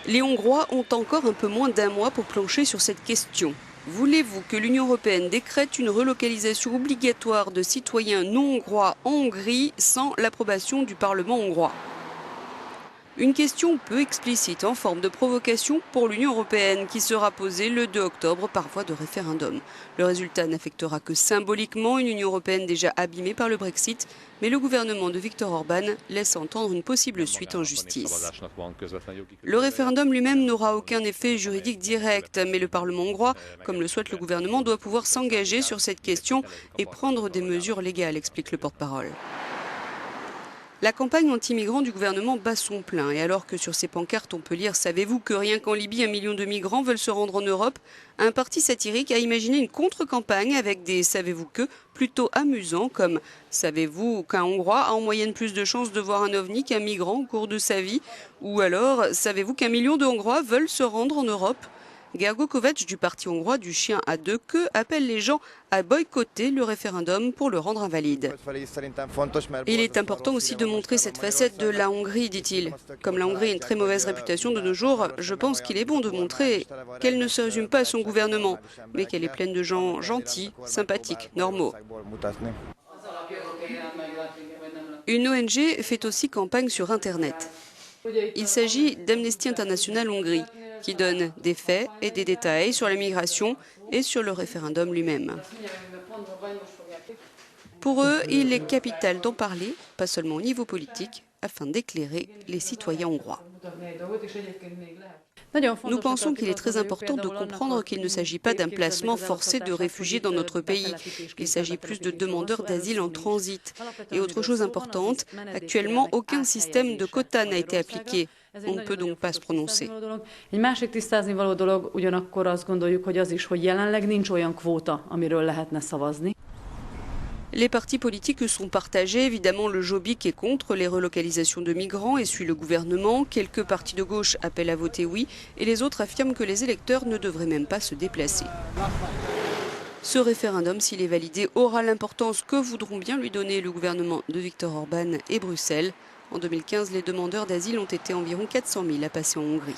Les Hongrois ont encore un peu moins d'un mois pour plancher sur cette question. Voulez-vous que l'Union européenne décrète une relocalisation obligatoire de citoyens non hongrois en Hongrie sans l'approbation du Parlement hongrois? Une question peu explicite en forme de provocation pour l'Union européenne qui sera posée le 2 octobre par voie de référendum. Le résultat n'affectera que symboliquement une Union européenne déjà abîmée par le Brexit, mais le gouvernement de Viktor Orban laisse entendre une possible suite en justice. Le référendum lui-même n'aura aucun effet juridique direct, mais le Parlement hongrois, comme le souhaite le gouvernement, doit pouvoir s'engager sur cette question et prendre des mesures légales, explique le porte-parole. La campagne anti-migrants du gouvernement bat son plein. Et alors que sur ces pancartes on peut lire « Savez-vous que rien qu'en Libye, 1 million de migrants veulent se rendre en Europe ?» Un parti satirique a imaginé une contre-campagne avec des « Savez-vous que ?» plutôt amusants comme « Savez-vous qu'un Hongrois a en moyenne plus de chances de voir un ovni qu'un migrant au cours de sa vie ?» Ou alors « Savez-vous qu'1 million de Hongrois veulent se rendre en Europe ?» Gergő Kovács du parti hongrois du chien à deux queues appelle les gens à boycotter le référendum pour le rendre invalide. Il est important aussi de montrer cette facette de la Hongrie, dit-il. Comme la Hongrie a une très mauvaise réputation de nos jours, je pense qu'il est bon de montrer qu'elle ne se résume pas à son gouvernement, mais qu'elle est pleine de gens gentils, sympathiques, normaux. Une ONG fait aussi campagne sur Internet. Il s'agit d'Amnesty International Hongrie, qui donne des faits et des détails sur la migration et sur le référendum lui-même. Pour eux, il est capital d'en parler, pas seulement au niveau politique, afin d'éclairer les citoyens hongrois. Nous pensons qu'il est très important de comprendre qu'il ne s'agit pas d'un placement forcé de réfugiés dans notre pays. Il s'agit plus de demandeurs d'asile en transit. Et autre chose importante, actuellement, aucun système de quotas n'a été appliqué. On ne peut donc pas se prononcer. Egy másik tisztázni való dolog ugyanakkor azt gondoljuk, hogy az is, hogy jelenleg nincs olyan kvóta, amiről lehetne szavazni. Les partis politiques sont partagés. Évidemment, le Jobbik est contre les relocalisations de migrants et suit le gouvernement. Quelques partis de gauche appellent à voter oui et les autres affirment que les électeurs ne devraient même pas se déplacer. Ce référendum, s'il est validé, aura l'importance que voudront bien lui donner le gouvernement de Viktor Orban et Bruxelles. En 2015, les demandeurs d'asile ont été environ 400 000 à passer en Hongrie.